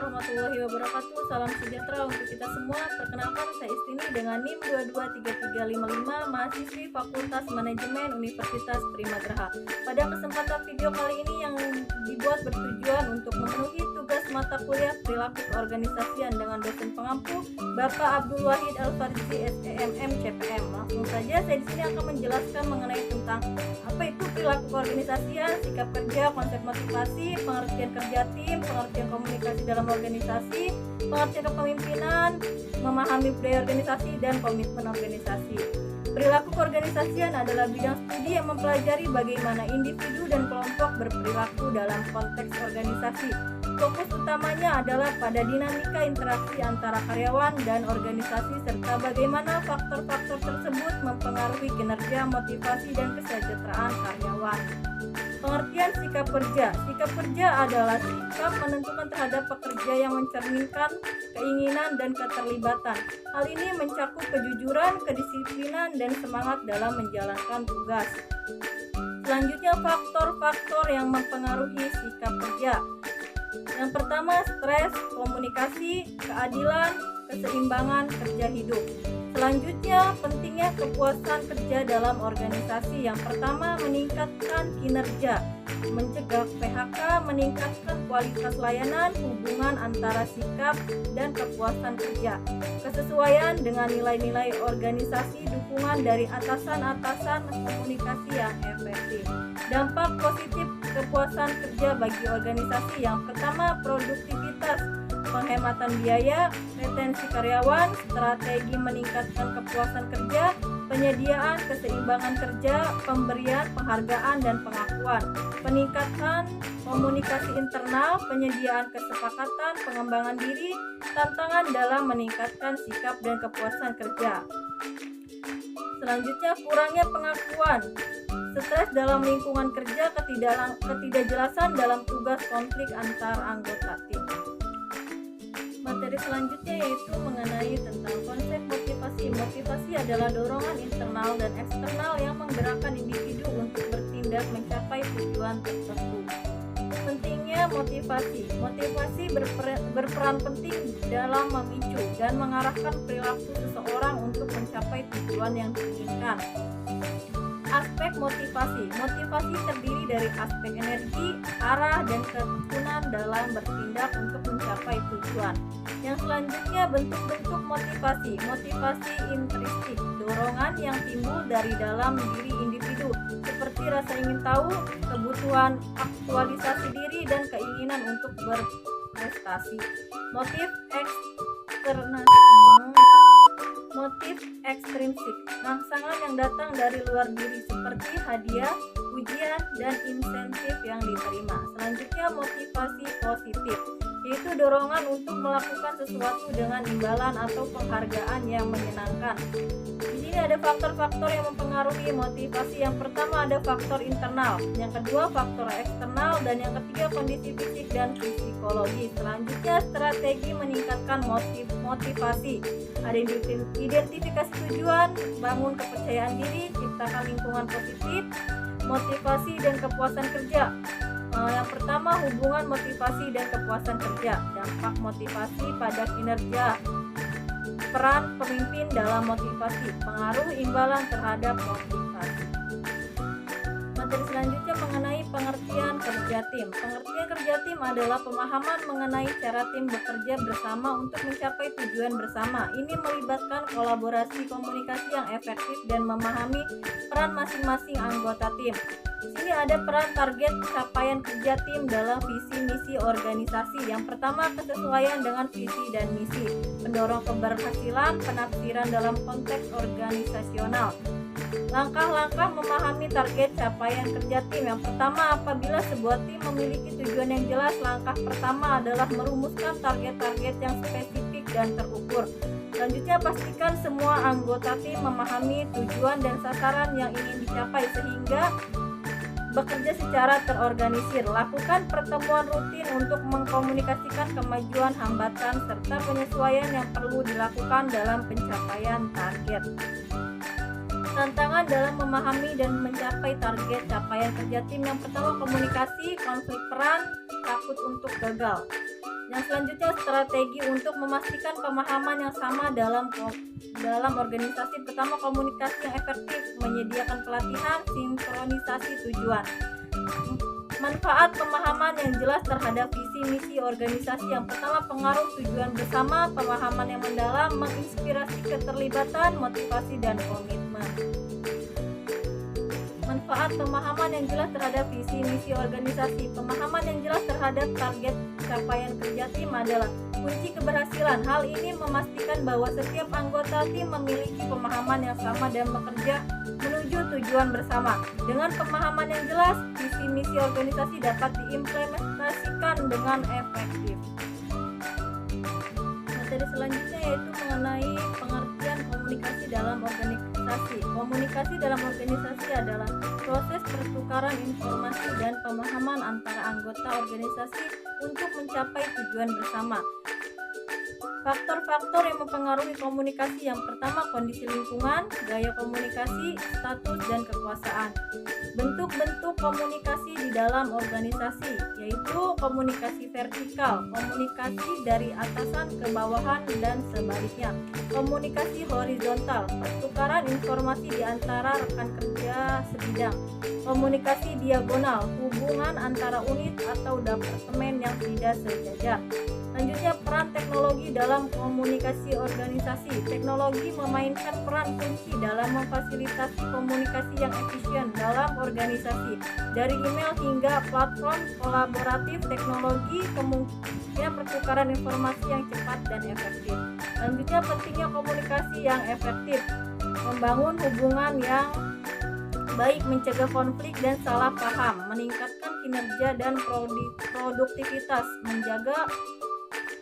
warahmatullahi wabarakatuh. Salam sejahtera untuk kita semua. Perkenalkan, saya Istini dengan NIM 223355, mahasiswi Fakultas Manajemen Universitas Primadgraha. Pada kesempatan video kali ini yang dibuat bertujuan untuk memenuhi tugas mata kuliah perilaku keorganisasian dengan dosen pengampu Bapak Abdul Wahid Al-Farzi SEMM CPM. Langsung saja, saya di sini akan menjelaskan mengenai tentang apa itu perilaku keorganisasian, sikap kerja, konsep motivasi, pengertian kerja tim, pengertian komunikasi dalam organisasi, pengertian kepemimpinan, memahami budaya organisasi, dan komitmen organisasi. Perilaku keorganisasian adalah bidang studi yang mempelajari bagaimana individu dan kelompok berperilaku dalam konteks organisasi. Fokus utamanya adalah pada dinamika interaksi antara karyawan dan organisasi serta bagaimana faktor-faktor tersebut mempengaruhi kinerja, motivasi, dan kesejahteraan karyawan. Pengertian sikap kerja. Sikap kerja adalah sikap menentukan terhadap pekerja yang mencerminkan keinginan dan keterlibatan. Hal ini mencakup kejujuran, kedisiplinan, dan semangat dalam menjalankan tugas. Selanjutnya, faktor-faktor yang mempengaruhi sikap kerja. Yang pertama, stres, komunikasi, keadilan, keseimbangan kerja hidup. Selanjutnya, pentingnya kepuasan kerja dalam organisasi. Yang pertama, meningkatkan kinerja, mencegah PHK, meningkatkan kualitas layanan, hubungan antara sikap dan kepuasan kerja, kesesuaian dengan nilai-nilai organisasi, dukungan dari atasan-atasan, komunikasi yang efektif. Dampak positif kepuasan kerja bagi organisasi. Yang pertama, produktivitas, penghematan biaya, retensi karyawan, strategi meningkatkan kepuasan kerja, penyediaan keseimbangan kerja, pemberian penghargaan dan pengakuan, peningkatan komunikasi internal, penyediaan kesepakatan, pengembangan diri, tantangan dalam meningkatkan sikap dan kepuasan kerja. Selanjutnya, kurangnya pengakuan, stres dalam lingkungan kerja, ketidakjelasan dalam tugas, konflik antar anggota tim. Materi selanjutnya yaitu mengenai tentang konsep motivasi. Motivasi adalah dorongan internal dan eksternal yang menggerakkan individu untuk bertindak mencapai tujuan tertentu. Pentingnya motivasi. Motivasi berperan penting dalam memicu dan mengarahkan perilaku seseorang untuk mencapai tujuan yang diinginkan. Aspek motivasi. Motivasi terdiri dari aspek energi, arah, dan ketekunan dalam bertindak untuk mencapai tujuan. Yang selanjutnya, bentuk-bentuk motivasi. Motivasi intrinsik, dorongan yang timbul dari dalam diri individu, seperti rasa ingin tahu, kebutuhan aktualisasi diri, dan keinginan untuk berprestasi. Motif ekstrinsik, rangsangan yang datang dari luar diri seperti hadiah, ujian, dan insentif yang diterima. Selanjutnya, motivasi positif, yaitu dorongan untuk melakukan sesuatu dengan imbalan atau penghargaan yang menyenangkan. Di sini ada faktor-faktor yang mempengaruhi motivasi. Yang pertama ada faktor internal, yang kedua faktor eksternal, dan yang ketiga kondisi fisik dan psikologi. Selanjutnya, strategi meningkatkan motivasi. Ada identifikasi tujuan, bangun kepercayaan diri, ciptakan lingkungan positif, motivasi dan kepuasan kerja. Yang pertama, hubungan motivasi dan kepuasan kerja. Dampak motivasi pada kinerja. Peran pemimpin dalam motivasi, pengaruh imbalan terhadap motivasi. Materi selanjutnya mengenai pengertian kerja tim. Pengertian kerja tim adalah pemahaman mengenai cara tim bekerja bersama untuk mencapai tujuan bersama. Ini melibatkan kolaborasi komunikasi yang efektif dan memahami peran masing-masing anggota tim. Di sini ada peran target capaian kerja tim dalam visi misi organisasi. Yang pertama, kesesuaian dengan visi dan misi, pendorong keberhasilan, penafsiran dalam konteks organisasional. Langkah-langkah memahami target capaian kerja tim. Yang pertama, apabila sebuah tim memiliki tujuan yang jelas, langkah pertama adalah merumuskan target-target yang spesifik dan terukur. Selanjutnya, pastikan semua anggota tim memahami tujuan dan sasaran yang ingin dicapai sehingga bekerja secara terorganisir. Lakukan pertemuan rutin untuk mengkomunikasikan kemajuan, hambatan, serta penyesuaian yang perlu dilakukan dalam pencapaian target. Tantangan dalam memahami dan mencapai target capaian kerja tim. Yang pertama, komunikasi, konflik peran, takut untuk gagal. Yang selanjutnya, strategi untuk memastikan pemahaman yang sama dalam organisasi. Pertama, komunikasi yang efektif, menyediakan pelatihan, sinkronisasi tujuan. Manfaat pemahaman yang jelas terhadap visi misi organisasi. Yang pertama, pengaruh tujuan bersama, pemahaman yang mendalam, menginspirasi keterlibatan, motivasi dan komitmen. Manfaat pemahaman yang jelas terhadap visi misi organisasi. Pemahaman yang jelas terhadap target capaian kerja tim adalah kunci keberhasilan. Hal ini memastikan bahwa setiap anggota tim memiliki pemahaman yang sama dan bekerja menuju tujuan bersama. Dengan pemahaman yang jelas, visi misi organisasi dapat diimplementasikan dengan efektif. Materi selanjutnya yaitu mengenai pengertian komunikasi dalam organisasi. Komunikasi dalam organisasi adalah proses pertukaran informasi dan pemahaman antara anggota organisasi untuk mencapai tujuan bersama. Faktor-faktor yang mempengaruhi komunikasi. Yang pertama, kondisi lingkungan, gaya komunikasi, status dan kekuasaan. Bentuk-bentuk komunikasi di dalam organisasi yaitu komunikasi vertikal, komunikasi dari atasan ke bawahan dan sebaliknya. Komunikasi horizontal, pertukaran informasi di antara rekan kerja sebidang. Komunikasi diagonal, hubungan antara unit atau departemen yang tidak sejajar. Selanjutnya, peran teknologi dalam komunikasi organisasi. Teknologi memainkan peran kunci dalam memfasilitasi komunikasi yang efisien dalam organisasi. Dari email hingga platform kolaboratif, teknologi kemungkinan pertukaran informasi yang cepat dan efektif. Selanjutnya, pentingnya komunikasi yang efektif. Membangun hubungan yang baik, mencegah konflik dan salah paham, meningkatkan kinerja dan produktivitas, menjaga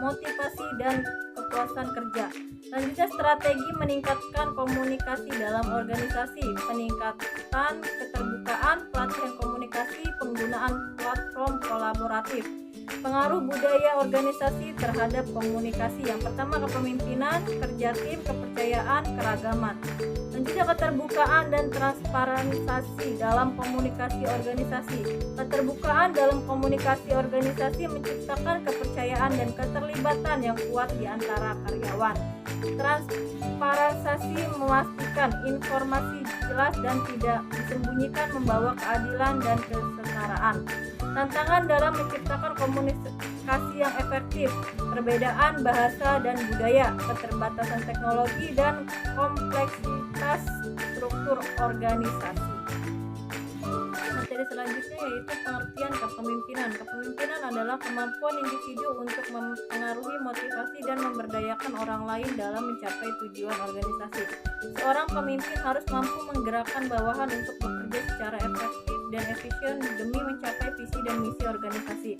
motivasi dan kepuasan kerja. Selanjutnya, strategi meningkatkan komunikasi dalam organisasi. Peningkatan keterbukaan, pelatihan komunikasi, penggunaan platform kolaboratif. Pengaruh budaya organisasi terhadap komunikasi. Yang pertama, kepemimpinan, kerja tim, kepercayaan, keragaman. Selanjutnya, keterbukaan dan transparansi dalam komunikasi organisasi. Keterbukaan dalam komunikasi organisasi menciptakan kepercayaan dan keterlibatan yang kuat di antara karyawan. Transparansi memastikan informasi jelas dan tidak disembunyikan, membawa keadilan dan kesetaraan. Tantangan dalam menciptakan komunikasi yang efektif, perbedaan bahasa dan budaya, keterbatasan teknologi, dan kompleksitas struktur organisasi. Materi selanjutnya yaitu pengertian kepemimpinan. Kepemimpinan adalah kemampuan individu untuk mempengaruhi, motivasi, dan memberdayakan orang lain dalam mencapai tujuan organisasi. Seorang pemimpin harus mampu menggerakkan bawahan untuk bekerja secara efektif dan efisien demi mencapai visi dan misi organisasi.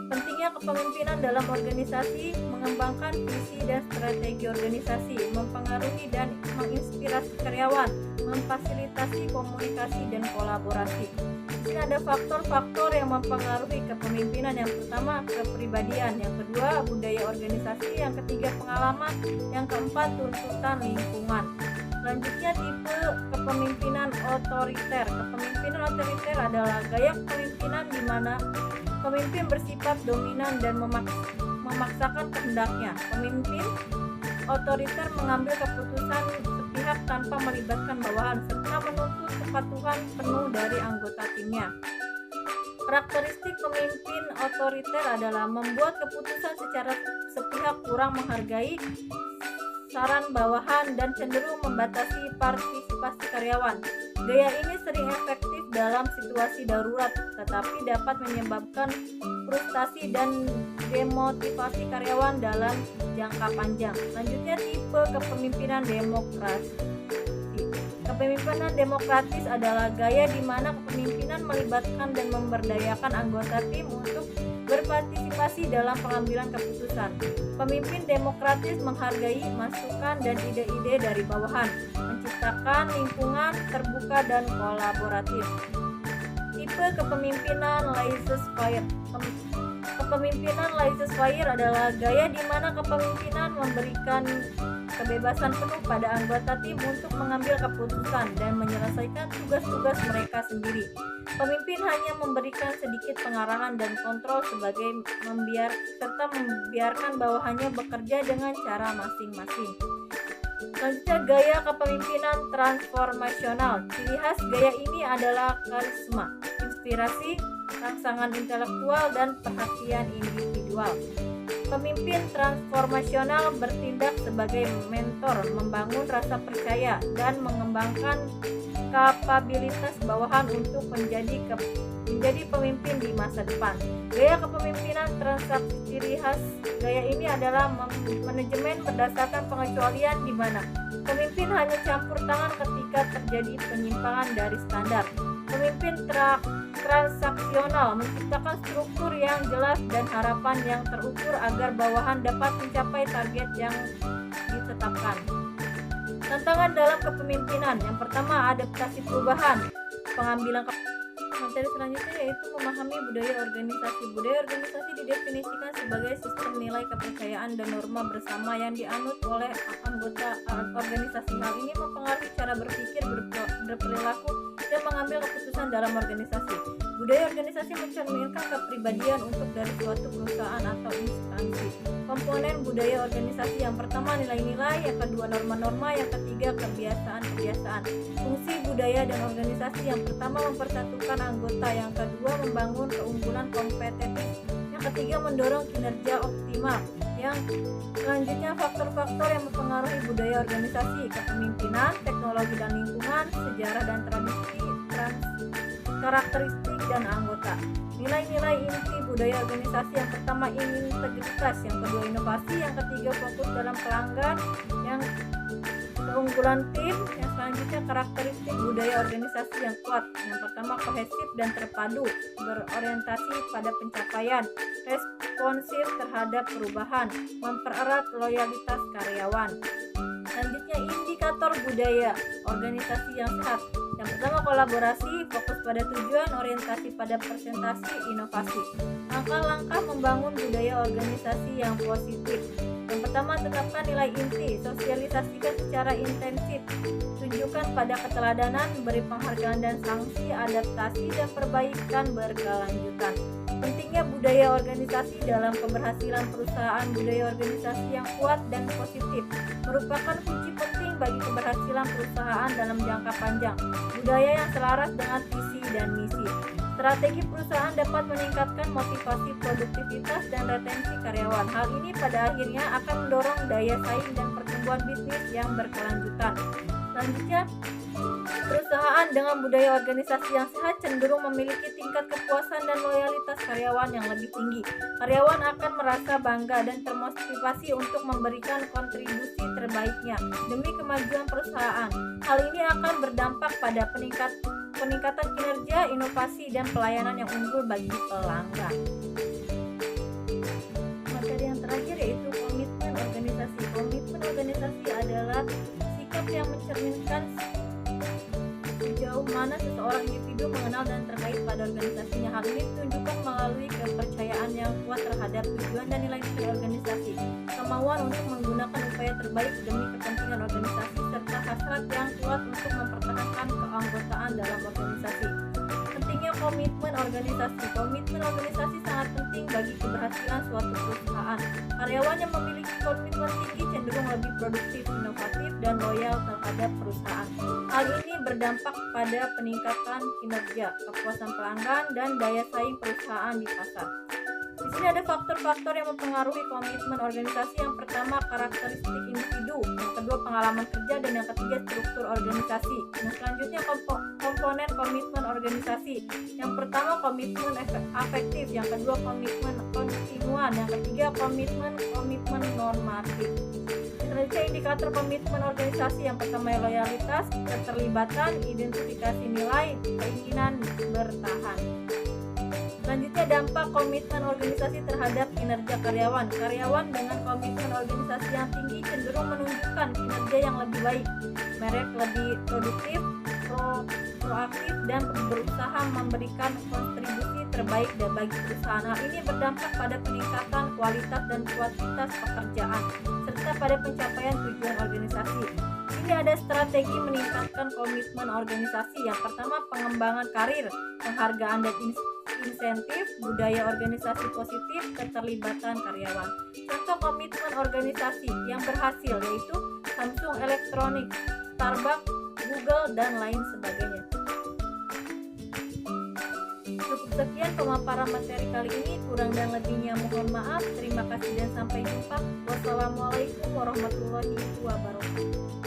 Pentingnya kepemimpinan dalam organisasi, mengembangkan visi dan strategi organisasi, mempengaruhi dan menginspirasi karyawan, memfasilitasi komunikasi dan kolaborasi. Di sini ada faktor-faktor yang mempengaruhi kepemimpinan. Yang pertama, kepribadian. Yang kedua, budaya organisasi. Yang ketiga, pengalaman. Yang keempat, tuntutan lingkungan. Selanjutnya, tipe kepemimpinan otoriter. Kepemimpinan otoriter adalah gaya kepemimpinan di mana pemimpin bersifat dominan dan memaksakan kehendaknya. Pemimpin otoriter mengambil keputusan sepihak tanpa melibatkan bawahan serta menuntut kepatuhan penuh dari anggota timnya. Karakteristik pemimpin otoriter adalah membuat keputusan secara sepihak, kurang menghargai saran bawahan, dan cenderung membatasi partisipasi karyawan. Gaya ini sering efektif dalam situasi darurat, tetapi dapat menyebabkan frustasi dan demotivasi karyawan dalam jangka panjang. Selanjutnya, tipe kepemimpinan demokrasi. Kepemimpinan demokratis adalah gaya di mana kepemimpinan melibatkan dan memberdayakan anggota tim untuk berpartisipasi dalam pengambilan keputusan. Pemimpin demokratis menghargai masukan dan ide-ide dari bawahan, menciptakan lingkungan terbuka dan kolaboratif. Tipe kepemimpinan laissez-faire. Kepemimpinan laissez-faire adalah gaya di mana kepemimpinan memberikan kebebasan penuh pada anggota tim untuk mengambil keputusan dan menyelesaikan tugas-tugas mereka sendiri. Pemimpin hanya memberikan sedikit pengarahan dan kontrol serta membiarkan bawahannya bekerja dengan cara masing-masing. Selanjutnya, gaya kepemimpinan transformasional. Ciri khas gaya ini adalah karisma, inspirasi, rangsangan intelektual, dan perhatian individual. Pemimpin transformasional bertindak sebagai mentor, membangun rasa percaya, dan mengembangkan kapabilitas bawahan untuk menjadi pemimpin di masa depan. Gaya kepemimpinan transaksi. Ciri khas gaya ini adalah manajemen berdasarkan pengecualian di mana pemimpin hanya campur tangan ketika terjadi penyimpangan dari standar. Pemimpin transaksional menciptakan struktur yang jelas dan harapan yang terukur agar bawahan dapat mencapai target yang ditetapkan. Tantangan dalam kepemimpinan. Yang pertama, adaptasi perubahan. Pengambilan materi selanjutnya yaitu memahami budaya organisasi. Budaya organisasi didefinisikan sebagai sistem nilai kepercayaan dan norma bersama yang dianut oleh anggota organisasi. Hal ini mempengaruhi cara berpikir, berperilaku, dan mengambil keputusan dalam organisasi. Budaya organisasi mencerminkan kepribadian untuk dari suatu perusahaan atau instansi. Komponen budaya organisasi. Yang pertama, nilai-nilai. Yang kedua, norma-norma. Yang ketiga, kebiasaan-kebiasaan. Fungsi budaya dan organisasi. Yang pertama, mempersatukan anggota. Yang kedua, membangun keunggulan kompetitif. Yang ketiga, mendorong kinerja optimal. Yang selanjutnya, faktor-faktor yang mempengaruhi budaya organisasi: kepemimpinan, teknologi dan lingkungan, sejarah dan tradisi, karakteristik dan anggota. Nilai-nilai inti budaya organisasi. Yang pertama, integritas. Yang kedua, inovasi. Yang ketiga, fokus dalam pelanggan. Yang keunggulan tim. Yang selanjutnya, karakteristik budaya organisasi yang kuat. Yang pertama, kohesif dan terpadu, berorientasi pada pencapaian, responsif terhadap perubahan, mempererat loyalitas karyawan. Selanjutnya, indikator budaya organisasi yang sehat. Yang pertama, kolaborasi, fokus pada tujuan, orientasi pada presentasi, inovasi. Langkah-langkah membangun budaya organisasi yang positif. Yang pertama, tetapkan nilai inti, sosialisasikan secara intensif, tunjukkan pada keteladanan, beri penghargaan dan sanksi, adaptasi dan perbaikan berkelanjutan. Pentingnya budaya organisasi dalam keberhasilan perusahaan. Budaya organisasi yang kuat dan positif merupakan kunci penting bagi keberhasilan perusahaan dalam jangka panjang. Budaya yang selaras dengan visi dan misi. Strategi perusahaan dapat meningkatkan motivasi, produktivitas, dan retensi karyawan. Hal ini pada akhirnya akan mendorong daya saing dan pertumbuhan bisnis yang berkelanjutan. Selanjutnya, perusahaan dengan budaya organisasi yang sehat cenderung memiliki tingkat kepuasan dan loyalitas karyawan yang lebih tinggi. Karyawan akan merasa bangga dan termotivasi untuk memberikan kontribusi terbaiknya demi kemajuan perusahaan. Hal ini akan berdampak pada peningkatan kinerja, inovasi, dan pelayanan yang unggul bagi pelanggan. Materi yang terakhir yaitu komitmen organisasi. Komitmen organisasi adalah sikap yang mencerminkan sejauh mana seseorang individu mengenal dan terkait pada organisasinya. Hal ini ditunjukkan melalui kepercayaan yang kuat terhadap tujuan dan nilai-nilai organisasi, kemauan untuk menggunakan upaya terbaik demi kepentingan organisasi, serta hasrat yang kuat untuk mempertahankan keanggotaan dalam organisasi. Pentingnya komitmen organisasi. Komitmen organisasi sangat penting bagi keberhasilan suatu perusahaan. Karyawan yang memiliki komitmen tinggi cenderung lebih produktif, inovatif, dan loyal terhadap perusahaan. Hal ini berdampak pada peningkatan kinerja, kepuasan pelanggan, dan daya saing perusahaan di pasar. Di sini ada faktor-faktor yang mempengaruhi komitmen organisasi. Yang pertama, karakteristik individu. Yang kedua, pengalaman kerja. Dan yang ketiga, struktur organisasi. Nah, selanjutnya komponen komitmen organisasi. Yang pertama, komitmen afektif. Yang kedua, komitmen kontinuan. Yang ketiga, komitmen normatif. Selanjutnya, indikator komitmen organisasi. Yang pertama, loyalitas, keterlibatan, identifikasi nilai, keinginan bertahan. Selanjutnya, dampak komitmen organisasi terhadap kinerja karyawan. Karyawan dengan komitmen organisasi yang tinggi cenderung menunjukkan kinerja yang lebih baik, mereka lebih produktif, proaktif, dan berusaha memberikan kontribusi terbaik dan bagi perusahaan. Hal ini berdampak pada peningkatan kualitas dan kuantitas pekerjaan serta pada pencapaian tujuan organisasi. Ini ada strategi meningkatkan komitmen organisasi. Yang pertama, pengembangan karir, penghargaan dan insentif, budaya organisasi positif, keterlibatan karyawan. Contoh komitmen organisasi yang berhasil yaitu Samsung Electronics, Starbucks, Google, dan lain sebagainya. Cukup sekian pemaparan materi kali ini, kurang dan lebihnya mohon maaf. Terima kasih dan sampai jumpa. Wassalamualaikum warahmatullahi wabarakatuh.